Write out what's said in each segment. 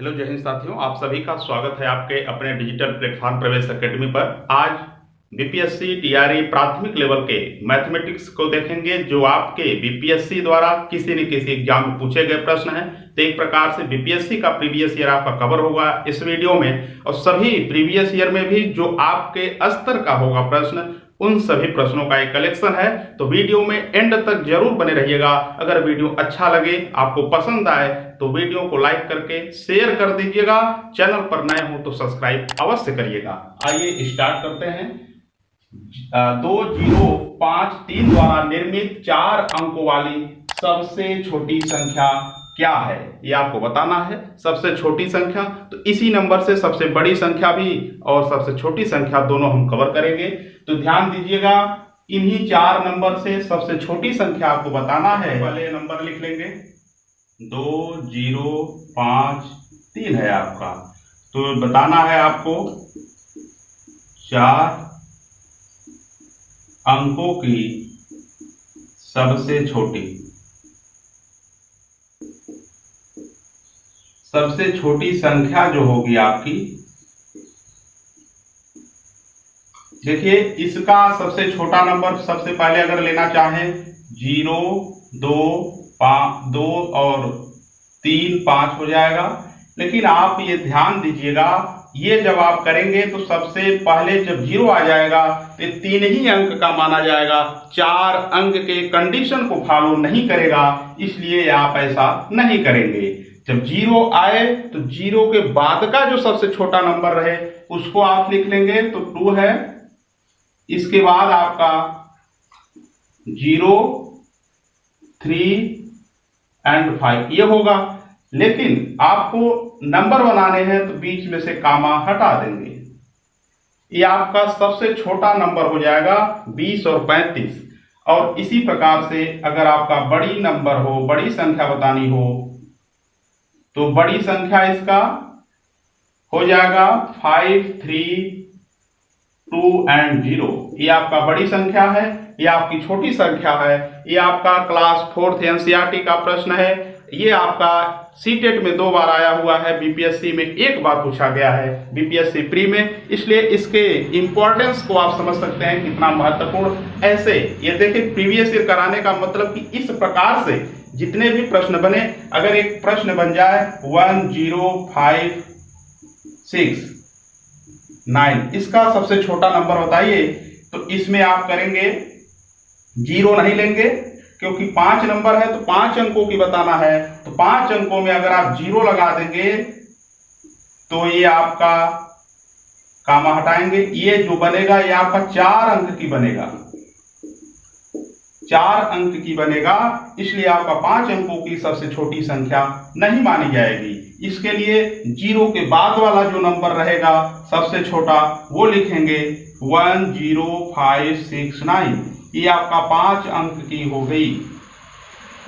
Hello जय हिंद साथियों, आप सभी का स्वागत है आपके अपने डिजिटल प्लेटफॉर्म प्रवेश एकेडमी पर। आज बीपीएससी टीआरई प्राथमिक लेवल के मैथमेटिक्स को देखेंगे, जो आपके बीपीएससी द्वारा किसी न किसी एग्जाम में पूछे गए प्रश्न हैं। तो एक प्रकार से बीपीएससी का प्रीवियस ईयर आपका कवर होगा इस वीडियो में, और सभी प्रीवियस ईयर में भी जो आपके स्तर का होगा प्रश्न, उन सभी प्रश्नों का एक कलेक्शन है। तो वीडियो में एंड तक जरूर बने रहिएगा। अगर वीडियो अच्छा लगे, आपको पसंद आए, तो वीडियो को लाइक करके शेयर कर दीजिएगा। चैनल पर नए हो तो सब्सक्राइब अवश्य करिएगा। आइए स्टार्ट करते हैं। 2053 द्वारा निर्मित 4 अंकों वाली सबसे छोटी संख्या क्या है, ये आपको बताना है। सबसे छोटी संख्या, तो इसी नंबर से सबसे बड़ी संख्या भी और सबसे छोटी संख्या दोनों हम कवर करेंगे। तो ध्यान दीजिएगा, इन्हीं 4 नंबर से सबसे छोटी संख्या आपको बताना है। पहले नंबर लिख लेंगे, 2053 है आपका। तो बताना है आपको 4 अंकों की सबसे छोटी संख्या जो होगी आपकी। देखिए, इसका सबसे छोटा नंबर सबसे पहले अगर लेना चाहें 0, 2 और 3, 5 हो जाएगा। लेकिन आप ये ध्यान दीजिएगा, ये जब आप करेंगे तो सबसे पहले जब 0 आ जाएगा तो 3 ही अंक का माना जाएगा, 4 अंक के कंडीशन को फॉलो नहीं करेगा, इसलिए आप ऐसा नहीं करेंगे। जब 0 आए तो 0 के बाद का जो सबसे छोटा नंबर रहे उसको आप लिख लेंगे। तो 2 है, इसके बाद आपका 0, 3 एंड 5 ये होगा। लेकिन आपको नंबर बनाने हैं तो बीच में से कामा हटा देंगे। ये आपका सबसे छोटा नंबर हो जाएगा 20 और 35। और इसी प्रकार से अगर आपका बड़ी नंबर हो, बड़ी संख्या बतानी हो, तो बड़ी संख्या इसका हो जाएगा 5, 3, 2 एंड 0। ये आपका बड़ी संख्या है, ये आपकी छोटी संख्या है। ये आपका क्लास 4th एनसीईआरटी का प्रश्न है। ये आपका सीटेट में 2 बार आया हुआ है, बीपीएससी में 1 बार पूछा गया है, बीपीएससी प्री में। इसलिए इसके इंपॉर्टेंस को आप समझ सकते हैं कितना महत्वपूर्ण। ऐसे ये देखिए, प्रीवियस ईयर कराने का मतलब कि इस प्रकार से जितने भी प्रश्न बने, अगर एक प्रश्न बन जाए 1, 0, 5, 6, 9, इसका सबसे छोटा नंबर बताइए, तो इसमें आप करेंगे 0 नहीं लेंगे, क्योंकि 5 नंबर है तो 5 अंकों की बताना है। तो 5 अंकों में अगर आप 0 लगा देंगे तो ये आपका कामा हटाएंगे, ये जो बनेगा ये आपका 4 अंक की बनेगा, 4 अंक की बनेगा। इसलिए आपका 5 अंकों की सबसे छोटी संख्या नहीं मानी जाएगी। इसके लिए 0 के बाद वाला जो नंबर रहेगा सबसे छोटा, वो लिखेंगे 1, 0, 5, 6, 9। ये आपका 5 अंक की हो गई,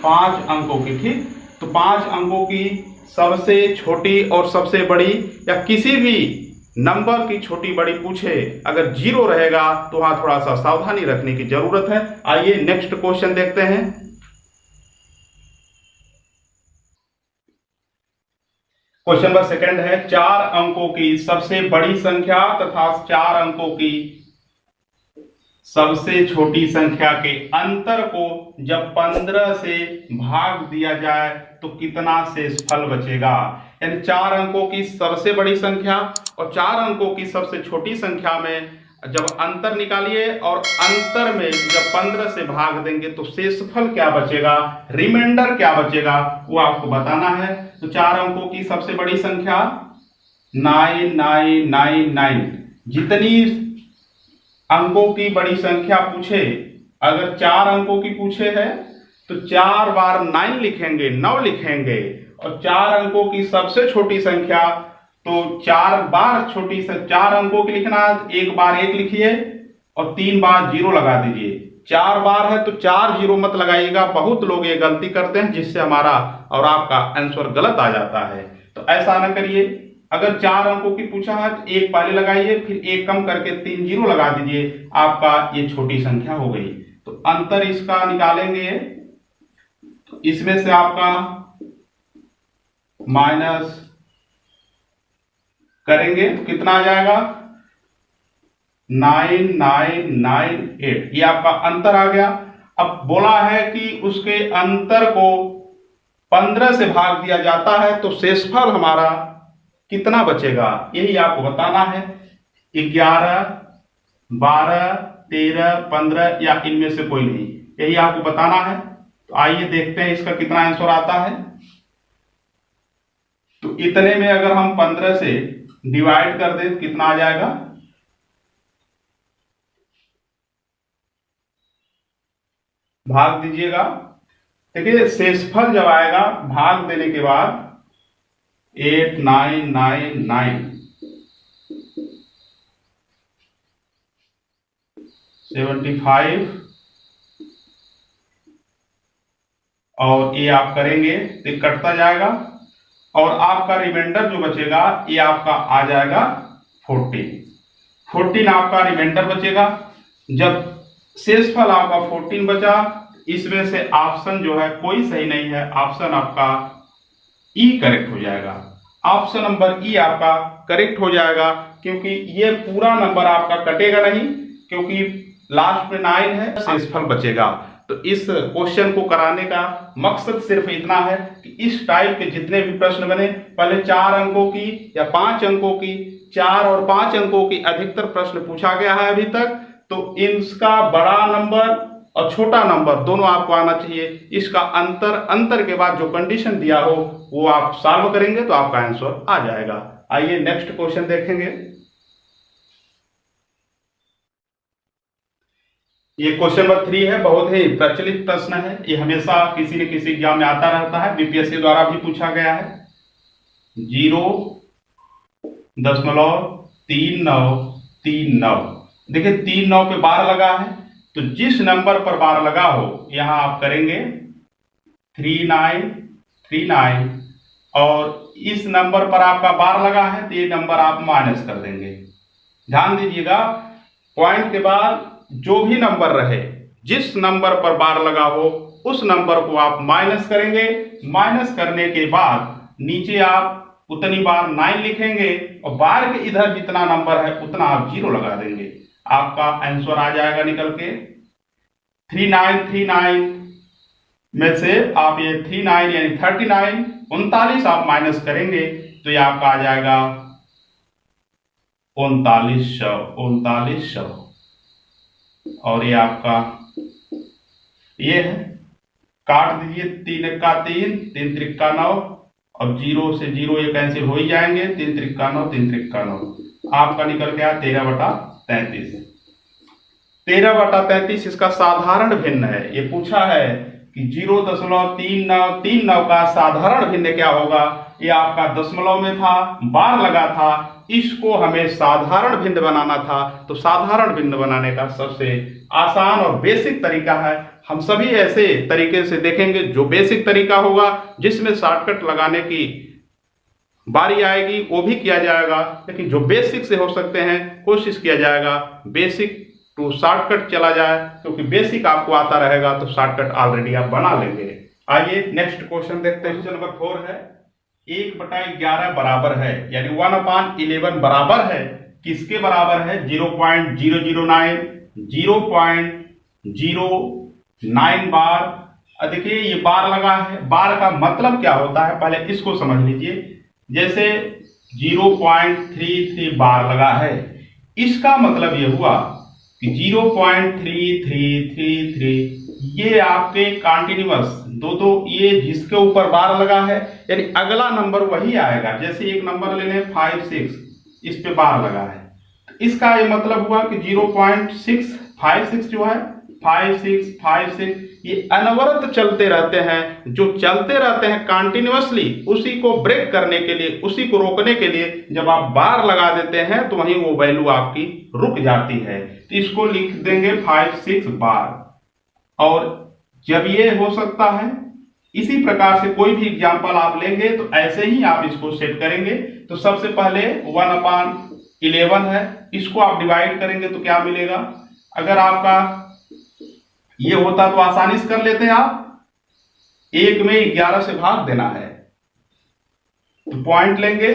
5 अंकों की, ठीक। तो 5 अंकों की सबसे छोटी और सबसे बड़ी, या किसी भी नंबर की छोटी बड़ी पूछे, अगर 0 रहेगा तो वहां थोड़ा सा सावधानी रखने की जरूरत है। आइए नेक्स्ट क्वेश्चन देखते हैं। क्वेश्चन नंबर 2 है, 4 अंकों की सबसे बड़ी संख्या तथा 4 अंकों की सबसे छोटी संख्या के अंतर को जब 15 से भाग दिया जाए तो कितना शेषफल बचेगा। यानी 4 अंकों की सबसे बड़ी संख्या और 4 अंकों की सबसे छोटी संख्या में जब अंतर निकालिए, और अंतर में जब 15 से भाग देंगे तो शेषफल क्या बचेगा, रिमाइंडर क्या बचेगा, वो आपको बताना है। तो 4 अंकों की सबसे बड़ी संख्या 9999। जितनी अंकों की बड़ी संख्या पूछे, अगर 4 अंकों की पूछे है तो 4 बार 9 लिखेंगे, 9 लिखेंगे। और 4 अंकों की सबसे छोटी संख्या, तो 4 बार 4 अंकों की लिखना, 1 बार 1 लिखिए और 3 बार 0 लगा दीजिए। 4 बार है तो 4 0 मत लगाइएगा। बहुत लोग ये गलती करते हैं, जिससे हमारा और आपका आंसर गलत आ जाता है। तो ऐसा ना करिए। अगर 4 अंकों की पूछा है तो 1 पहले लगाइए, फिर 1 कम करके 3 0 लगा दीजिए, आपका ये छोटी संख्या हो गई। तो अंतर इसका निकालेंगे, तो इसमें से आपका करेंगे तो कितना आ जाएगा 9998, ये आपका अंतर आ गया। अब बोला है कि उसके अंतर को 15 से भाग दिया जाता है तो शेषफल हमारा कितना बचेगा, यही आपको बताना है। 11, 12, 13, 15 या इनमें से कोई नहीं, यही आपको बताना है। तो आइए देखते हैं इसका कितना आंसर आता है। तो इतने में अगर हम 15 से डिवाइड कर दें तो कितना आ जाएगा, भाग दीजिएगा। देखिए शेषफल जब आएगा भाग देने के बाद 8999 75 और ये आप करेंगे तो कटता जाएगा और आपका रिमाइंडर जो बचेगा ये आपका आ जाएगा 14 आपका रिमाइंडर बचेगा। जब शेषफल आपका 14 बचा, इसमें से ऑप्शन जो है कोई सही नहीं है, ऑप्शन आपका ई करेक्ट हो जाएगा। ऑप्शन नंबर ई आपका करेक्ट हो जाएगा क्योंकि ये पूरा नंबर आपका कटेगा नहीं, क्योंकि लास्ट में 9 है, शेषफल बचेगा। तो इस क्वेश्चन को कराने का मकसद सिर्फ इतना है कि इस टाइप के जितने भी प्रश्न बने, पहले 4 अंकों की या 5 अंकों की, 4 और 5 अंकों की अधिकतर प्रश्न पूछा गया है अभी तक। तो इसका बड़ा नंबर और छोटा नंबर दोनों आपको आना चाहिए। इसका अंतर के बाद जो कंडीशन दिया हो वो आप सॉल्व करेंगे तो आपका आंसर आ जाएगा। आइए नेक्स्ट क्वेश्चन देखेंगे। ये क्वेश्चन नंबर 3 है, बहुत ही प्रचलित प्रश्न है, ये हमेशा किसी न किसी एग्जाम में आता रहता है, बीपीएससी द्वारा भी पूछा गया है। 0.3939। देखिए 39 पे बार लगा है, तो जिस नंबर पर बार लगा हो यहां आप करेंगे 3939 और इस नंबर पर आपका बार लगा है तो ये नंबर आप माइनस कर देंगे। ध्यान दीजिएगा, पॉइंट के बाद जो भी नंबर रहे, जिस नंबर पर बार लगा हो उस नंबर को आप माइनस करेंगे। माइनस करने के बाद नीचे आप उतनी बार 9 लिखेंगे और बार के इधर जितना नंबर है उतना आप 0 लगा देंगे, आपका आंसर आ जाएगा निकल के 3939 में से आप ये 39 यानी 39 39 आप माइनस करेंगे तो ये आपका आ जाएगा 3900। और ये आपका ये है, काट दीजिए, 3 1 3, 3 3 9 और 0 से 0 ये कैंसिल हो ही जाएंगे, 3 3 9 3 3 9 आपका निकल गया 13/33। 13/33 इसका साधारण भिन्न है। ये पूछा है कि 0.3939 का साधारण भिन्न क्या होगा। ये आपका दशमलव में था, बार लगा था, इसको हमें साधारण भिन्न बनाना था। तो साधारण भिन्न बनाने का सबसे आसान और बेसिक तरीका है, हम सभी ऐसे तरीके से देखेंगे जो बेसिक तरीका होगा, जिसमें शॉर्टकट लगाने की बारी आएगी वो भी किया जाएगा, लेकिन जो बेसिक से हो सकते हैं कोशिश किया जाएगा बेसिक टू शॉर्टकट चला जाए, क्योंकि बेसिक आपको आता रहेगा तो शॉर्टकट ऑलरेडी आप बना लेंगे। आइए नेक्स्ट क्वेश्चन देखते हैं। क्वेश्चन नंबर 4 है, 1/11 बराबर है, यानी 1/11 बराबर है, किसके बराबर है? 0.009 0.09 बार। देखिए ये बार लगा है, बार का मतलब क्या होता है पहले इसको समझ लीजिए। जैसे 0.33 बार लगा है, इसका मतलब ये हुआ कि 0.3333 ये आपके कंटिन्यूअस दो ये जिसके ऊपर बार लगा है, यानी अगला नंबर वही आएगा। जैसे एक नंबर ले लें 56, इस पे बार लगा है, तो इसका ये मतलब हुआ कि 0.656 जो है 5656 ये अनवरत चलते रहते हैं। जो चलते रहते हैं कंटिन्यूअसली, उसी को ब्रेक करने के लिए, उसी को रोकने के लिए जब आप बार लगा देते हैं तो वहीं वो वैल्यू आपकी रुक जाती है। तो इसको लिख देंगे 56 बार। और जब ये हो सकता है, इसी प्रकार से कोई भी एग्जाम्पल आप लेंगे तो ऐसे ही आप इसको सेट करेंगे। तो सबसे पहले 1/11 है, इसको आप डिवाइड करेंगे तो क्या मिलेगा? अगर आपका ये होता तो आसानी से कर लेते हैं आप, 1 में 11 से भाग देना है, तो पॉइंट लेंगे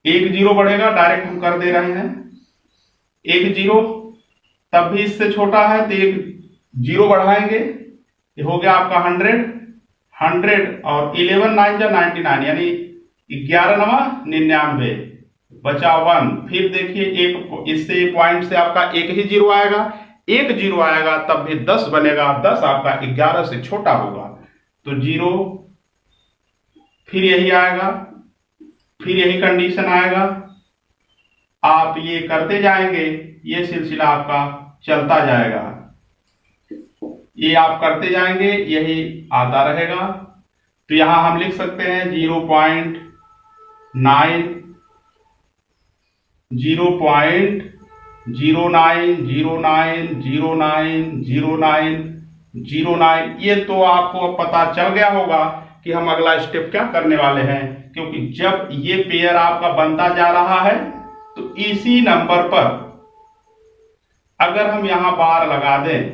एक जीरो बढ़ेगा, डायरेक्ट हम कर दे रहे हैं। एक जीरो तब भी इससे छोटा है तो एक जीरो बढ़ाएंगे, ये हो गया आपका 100 और 11 9 जा 99 यानी 11 नवा 99, बचा 1। फिर देखिए एक इससे पॉइंट से आपका एक ही जीरो आएगा, एक जीरो आएगा तब भी 10 बनेगा, 10 आपका 11 से छोटा होगा तो जीरो, फिर यही आएगा, फिर यही कंडीशन आएगा। आप ये करते जाएंगे, ये सिलसिला आपका चलता जाएगा, ये आप करते जाएंगे, यही आता रहेगा। तो यहां हम लिख सकते हैं 0.9 0.0909090909 ये तो आपको पता चल गया होगा कि हम अगला स्टेप क्या करने वाले हैं, क्योंकि जब ये पेयर आपका बनता जा रहा है तो इसी नंबर पर अगर हम यहां बार लगा दें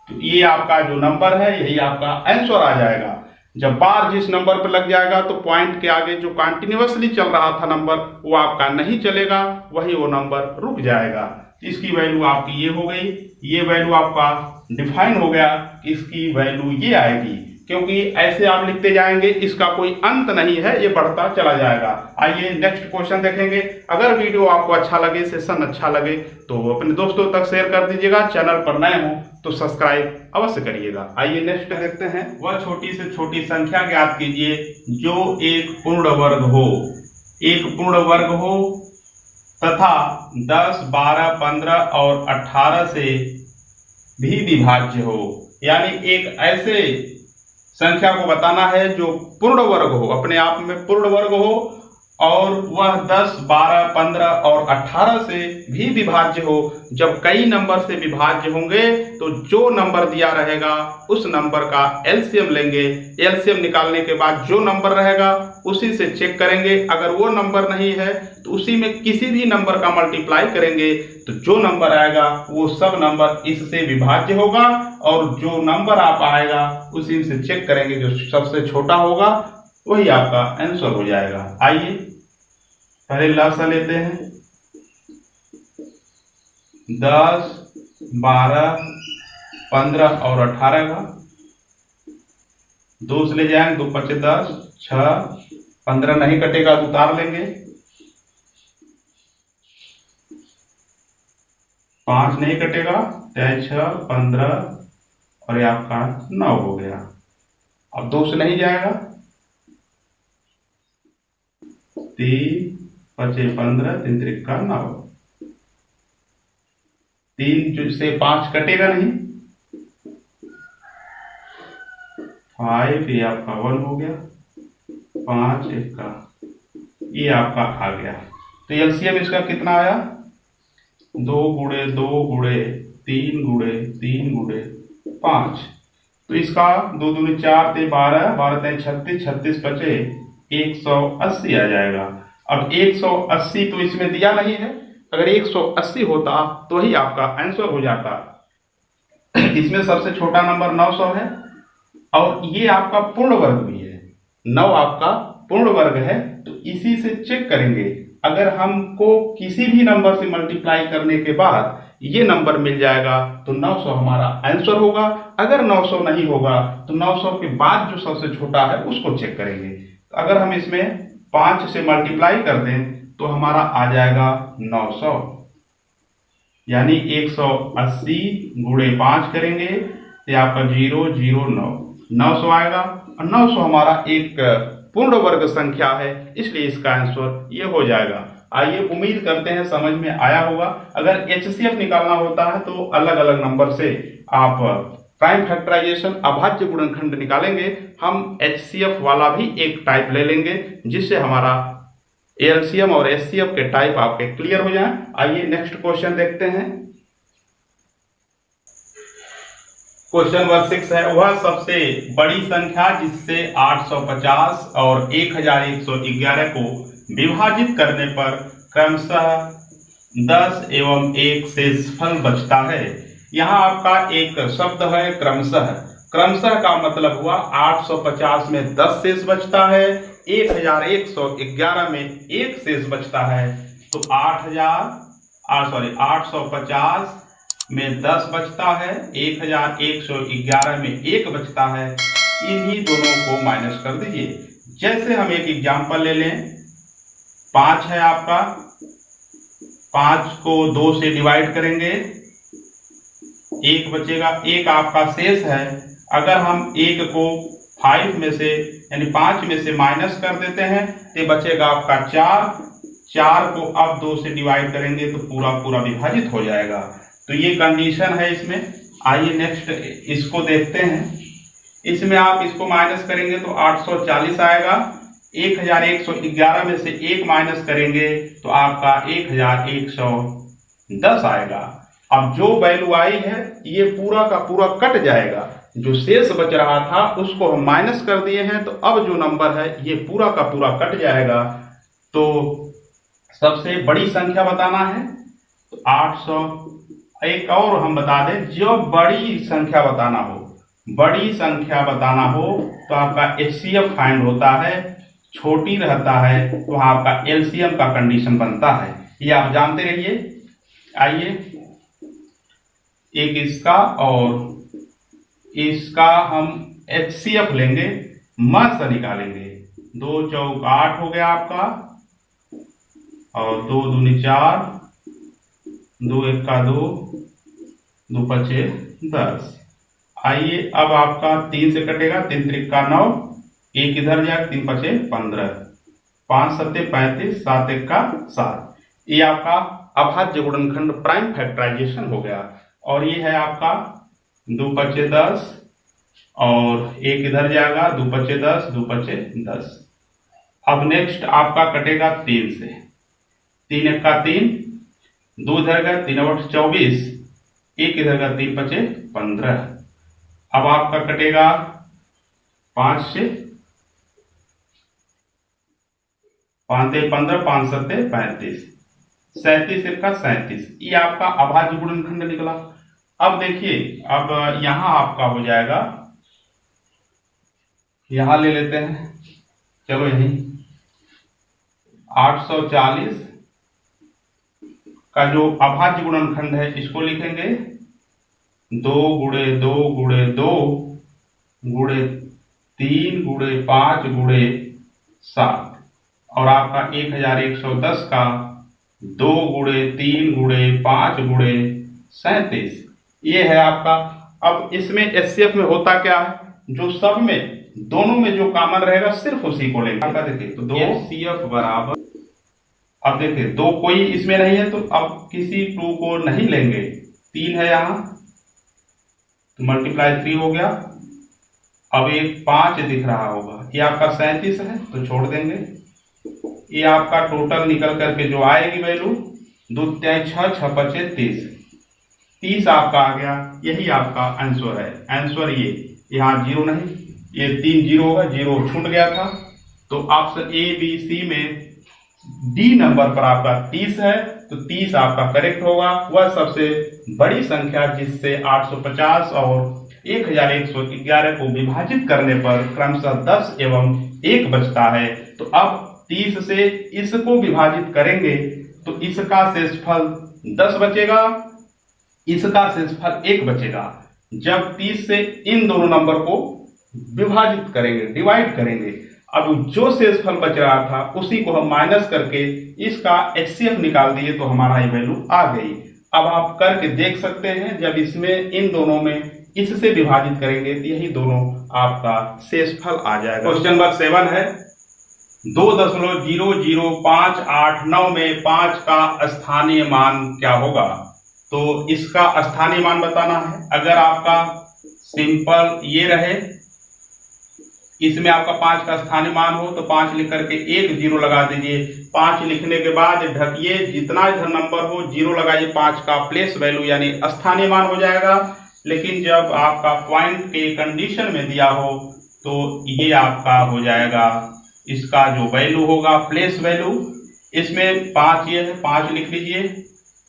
तो ये आपका जो नंबर है यही आपका आंसर आ जाएगा। जब बार जिस नंबर पर लग जाएगा तो पॉइंट के आगे जो कंटिन्यूअसली चल रहा था नंबर वो आपका नहीं चलेगा, वही वो नंबर रुक जाएगा। इसकी वैल्यू आपकी ये हो गई, ये वैल्यू आपका डिफाइन हो गया, इसकी वैल्यू ये आएगी, क्योंकि ऐसे आप लिखते जाएंगे, इसका कोई अंत नहीं है, ये बढ़ता चला जाएगा। आइए नेक्स्ट क्वेश्चन देखेंगे। अगर वीडियो आपको अच्छा लगे, सेशन अच्छा लगे तो अपने दोस्तों तक शेयर कर दीजिएगा। चैनल पर नए हो तो सब्सक्राइब अवश्य करिएगा। आइए नेक्स्ट देखते हैं। वह छोटी से छोटी संख्या ज्ञात कीजिए जो एक पूर्ण वर्ग हो, एक पूर्ण वर्ग हो तथा 10, 12, 15 और 18 से भी विभाज्य हो। यानी एक ऐसे संख्या को बताना है जो पूर्ण वर्ग हो, अपने आप में पूर्ण वर्ग हो और वह 10, 12, 15 और 18 से भी विभाज्य हो। जब कई नंबर से विभाज्य होंगे तो जो नंबर दिया रहेगा उस नंबर का एलसीएम लेंगे। एलसीएम निकालने के बाद जो नंबर रहेगा उसी से चेक करेंगे, अगर वो नंबर नहीं है तो उसी में किसी भी नंबर का मल्टीप्लाई करेंगे तो जो नंबर आएगा वो सब नंबर इससे विभाज्य होगा और जो नंबर आप आएगा उसी से चेक करेंगे, जो सबसे छोटा होगा वही आपका आंसर हो जाएगा। आइए पहले लसा लेते हैं। 10, 12, 15 और 18 का 2 से ले जाएंगे, 2 5 10, 6, 15 नहीं कटेगा तो उतार लेंगे, 5 नहीं कटेगा, 6, 15 और ये आपका 9 हो गया। अब 2 से नहीं जाएगा, 3, 5, 15, 3 3 9, 3 से 5 कटेगा नहीं, 5 ये आपका 1 हो गया, 5 1 का ये आपका आ गया। तो एलसीएम इसका कितना आया, 2 गुणे 2 गुणे 3 गुणे 3 गुणे 5। तो इसका 2 दूनी 4 ते 12, 12 ते 36, 36 बचे 180 आ जाएगा। अब 180 तो इसमें दिया नहीं है, अगर 180 होता तो ही आपका आंसर हो जाता। इसमें सबसे छोटा नंबर 900 है और ये आपका पूर्ण वर्ग भी है, 9 आपका पूर्ण वर्ग है। तो इसी से चेक करेंगे, अगर हमको किसी भी नंबर से मल्टीप्लाई करने के बाद ये नंबर मिल जाएगा तो 900 हमारा आंसर होगा। अगर 900 नहीं होगा तो 900 के बाद जो सबसे छोटा है उसको चेक करेंगे। तो अगर हम इसमें 5 से मल्टीप्लाई कर दें तो हमारा आ जाएगा 900, यानी 180 गुणे 5 करेंगे तो आपका 900 आएगा और 900 हमारा एक पूर्ण वर्ग संख्या है, इसलिए इसका आंसर ये हो जाएगा। आइए उम्मीद करते हैं समझ में आया होगा। अगर एचसीएफ निकालना होता है तो अलग अलग नंबर से आप प्राइम फैक्टराइजेशन अभाज्य गुणनखंड निकालेंगे। हम एचसीएफ वाला भी एक टाइप ले लेंगे जिससे हमारा एलसीएम और एचसीएफ के टाइप आपके क्लियर हो जाएं। आइए नेक्स्ट क्वेश्चन देखते हैं। क्वेश्चन नंबर 6 है, वह सबसे बड़ी संख्या जिससे 850 और 1111 को विभाजित करने पर क्रमशः 10 एवं 1 शेषफल बचता है। यहाँ आपका एक शब्द है क्रमशः। क्रमशः का मतलब हुआ 850 में 10 शेष बचता है, 1111 में एक शेष बचता है, तो 850 में 10 बचता है, 1111 में 1 बचता है। इन्हीं दोनों को माइनस कर दीजिए। जैसे हम एक एग्जांपल ले लें, 5 है आपका, 5 को 2 से डिवाइड करेंगे, 1 बचेगा, 1 आपका शेष है। अगर हम 1 को 5 में से यानी 5 में से माइनस कर देते हैं तो बचेगा आपका 4 को अब 2 से डिवाइड करेंगे तो पूरा पूरा विभाजित हो जाएगा। तो ये कंडीशन है इसमें। आइए नेक्स्ट इसको देखते हैं। इसमें आप इसको माइनस करेंगे तो 840 आएगा। 1111 में से 1 माइनस करेंगे तो आपका 1110 आएगा। अब जो वैल्यू आई है ये पूरा का पूरा कट जाएगा। जो शेष बच रहा था उसको हम माइनस कर दिए हैं, तो अब जो नंबर है ये पूरा का पूरा कट जाएगा। तो सबसे बड़ी संख्या बताना है तो 800। एक और हम बता दें, जो बड़ी संख्या बताना हो तो आपका HCF फाइंड होता है, छोटी रहता है तो आपका LCM का कंडीशन बनता है। ये आप जानते रहिए। आइए एक इसका और इसका हम HCF लेंगे, मत निकालेंगे। 2 चौक 8 हो गया आपका, और 2 दूनी 4, 2 एक्का 2, 2 पचे 10। आइए अब आपका 3 से कटेगा, 3 त्रिक्का 9, 1 इधर जाएगा, 3 पचे 15, 5 सत्ते 35, 7 एक्का 7। ये आपका अभाज्य गुणनखंड प्राइम फैक्टराइजेशन हो गया। और ये है आपका 2 पचे 10 और 1 इधर जाएगा, 2 पचे 10, 2 पचे 10। अब नेक्स्ट आपका कटेगा 3 से, 3 एक्का 3, 2 इधर गया, 3 8 24, 1 इधर गया, 3 पचे 15। अब आपका कटेगा 5 से, 5 ते 15, 5 सत्ते 35, 37 एक्का 37। ये आपका अभाज्य गुणनखंड निकला। अब देखिए, अब यहां आपका हो जाएगा, यहां ले लेते हैं, चलो यही 840 का जो अभाज्य गुणनखंड है इसको लिखेंगे 2 गुणे 2 गुणे 2 गुणे 3 गुणे 5 गुणे 7, और आपका 1110 का 2 गुणे 3 गुणे 5 गुणे 37। ये है आपका। अब इसमें HCF में होता क्या है, जो सब में दोनों में जो कॉमन रहेगा सिर्फ उसी को लेंगे। देखिए तो 2 HCF बराबर, अब देखिए 2 कोई इसमें नहीं है तो अब किसी 2 को नहीं लेंगे, 3 है यहाँ तो मल्टीप्लाई 3 हो गया। अब एक 5 दिख रहा होगा, ये आपका 37 है तो छोड़ देंगे। ये आपका टोटल निकल करके जो आएगी वैल्यू 2 6 6 पचे 30 आपका आ गया। यही आपका आंसर है। आंसर ये यहाँ 0 नहीं, ये 3 0 होगा, 0 छूट गया था। तो ऑप्शन ABC में D नंबर पर आपका 30 है, तो 30 आपका करेक्ट होगा। वह सबसे बड़ी संख्या जिससे 850 और 1111 को विभाजित करने पर क्रमशः 10 एवं 1 बचता है। तो अब 30 से इसको विभाजित करेंगे तो इसका शेषफल 10 बचेगा, इसका शेषफल 1 बचेगा। जब 30 से इन दोनों नंबर को विभाजित करेंगे, डिवाइड करेंगे, अब जो शेषफल बच रहा था उसी को हम माइनस करके इसका HCF निकाल दिए तो हमारा ये वैल्यू आ गई। अब आप करके देख सकते हैं, जब इसमें इन दोनों में इससे विभाजित करेंगे तो यही दोनों आपका शेषफल आ जाएगा। क्वेश्चन नंबर 7 है, 2.00589 में 5 का स्थानीय मान क्या होगा। तो इसका स्थानीय मान बताना है। अगर आपका सिंपल ये रहे, इसमें आपका 5 का स्थानीय मान हो तो 5 लिख करके 1 0 लगा दीजिए। 5 लिखने के बाद ढकिए, जितना इधर नंबर हो 0 लगाइए, 5 का प्लेस वैल्यू यानी स्थानीय मान हो जाएगा। लेकिन जब आपका पॉइंट के कंडीशन में दिया हो तो ये आपका हो जाएगा, इसका जो वैल्यू होगा प्लेस वैल्यू। इसमें 5 ये है, 5 लिख लीजिए,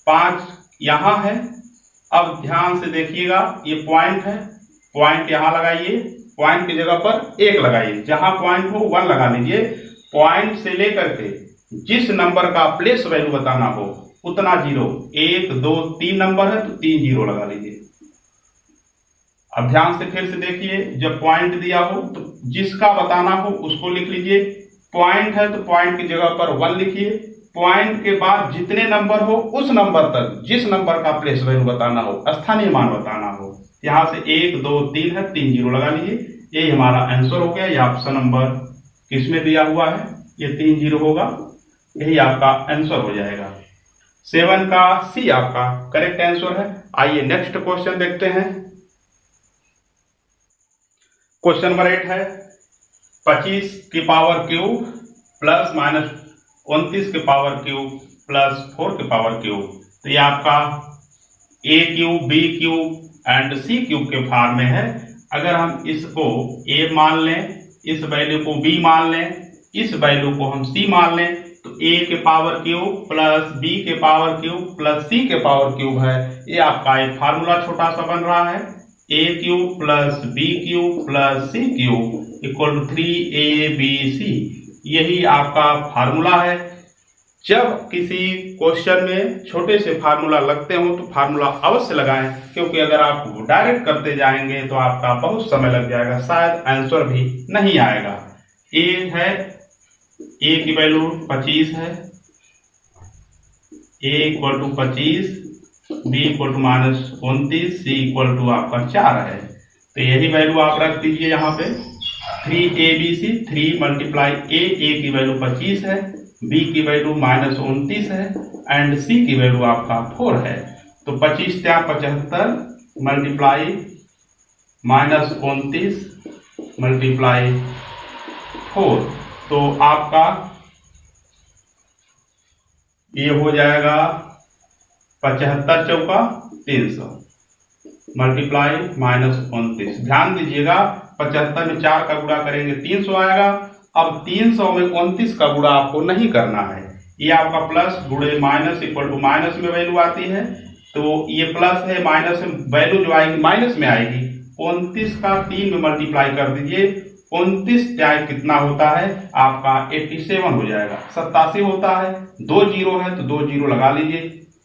5 यहां है। अब ध्यान से देखिएगा, ये पॉइंट है, पॉइंट यहां लगाइए, पॉइंट की जगह पर 1 लगाइए, जहां पॉइंट हो 1 लगा लीजिए। पॉइंट से लेकर के जिस नंबर का प्लेस वैल्यू बताना हो उतना जीरो, 1 2 3 नंबर है तो 3 जीरो लगा लीजिए। अब ध्यान से फिर से देखिए, जब पॉइंट दिया हो तो जिसका बताना हो उसको लिख लीजिए। पॉइंट है तो पॉइंट की जगह पर 1 लिखिए। पॉइंट के बाद जितने नंबर हो उस नंबर तक जिस नंबर का प्लेस वैल्यू बताना हो, स्थानीय मान बताना हो, यहां से 1 2 3 है, 3 जीरो लगा लीजिए। यही हमारा आंसर हो गया। ये ऑप्शन नंबर किसमें दिया हुआ है, ये 3 जीरो होगा, यही आपका आंसर हो जाएगा। 7 का सी आपका करेक्ट आंसर है। आइए नेक्स्ट क्वेश्चन देखते हैं। क्वेश्चन नंबर 8 है 25 की पावर क्यूब प्लस माइनस 29 की पावर क्यूब प्लस 4 की पावर क्यूब। तो ये आपका A cube B cube and C cube के फॉर्म में है। अगर हम इसको ए मान लें, इस वैल्यू को बी मान लें, इस वैल्यू को हम सी मान लें, तो ए के पावर क्यूब प्लस बी के पावर क्यूब प्लस सी के पावर क्यूब है। ये आपका एक फार्मूला छोटा सा बन रहा है, A cube plus B cube plus C cube equal to 3abc। यही आपका फार्मूला है। जब किसी क्वेश्चन में छोटे से फार्मूला लगते हो तो फार्मूला अवश्य लगाएं, क्योंकि अगर आप डायरेक्ट करते जाएंगे तो आपका बहुत समय लग जाएगा, शायद आंसर भी नहीं आएगा। ए है, ए की वैल्यू 25 है, A equal to 25, B equal to minus 29, C equal to आपका 4 है। तो यही वैल्यू आप रख दीजिए यहाँ पे 3abc। 3 मल्टीप्लाई ए की वैल्यू 25 है, बी की वैल्यू माइनस 29 है एंड सी की वैल्यू आपका 4 है। तो 25 त्या 75 मल्टीप्लाई माइनस 29 मल्टीप्लाई 4, तो आपका ये हो जाएगा 75 चौका 300 मल्टीप्लाई माइनस 29। ध्यान दीजिएगा 75 में 4 का गुणा करेंगे 300 आएगा। अब 300 में 29 का गुणा आपको नहीं करना है, ये आपका प्लस गुणे माइनस इक्वल टू माइनस में वैल्यू आती है, तो ये प्लस है, माइनस में वैल्यू जो आएगी माइनस में आएगी। 29 का 3 में मल्टीप्लाई कर दीजिए, 29 त्याग कितना होता है आपका 87 हो जाएगा, 87 होता है। 2 जीरो है तो 2 जीरो लगा लीजिए।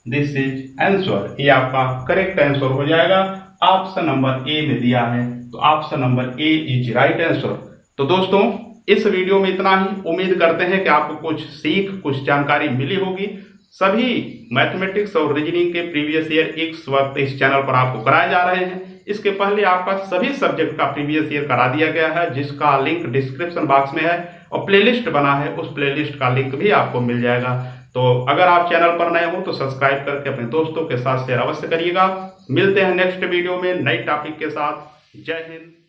This is answer. ये आपका करेक्ट आंसर हो जाएगा। ऑप्शन नंबर ए में दिया है, तो option number A is right answer. तो दोस्तों इस वीडियो में इतना ही। उम्मीद करते हैं कि आपको कुछ सीख, कुछ जानकारी मिली होगी। सभी मैथमेटिक्स और रीजनिंग के प्रीवियस ईयर इस वक्त इस चैनल पर आपको कराए जा रहे हैं। इसके पहले आपका सभी सब्जेक्ट का प्रीवियस ईयर करा दिया गया है, जिसका लिंक डिस्क्रिप्शन बॉक्स में है, और प्लेलिस्ट बना है, उस प्लेलिस्ट का लिंक भी आपको मिल जाएगा। तो अगर आप चैनल पर नए हो तो सब्सक्राइब करके अपने दोस्तों के साथ शेयर अवश्य करिएगा। मिलते हैं नेक्स्ट वीडियो में नई टॉपिक के साथ। जय हिंद।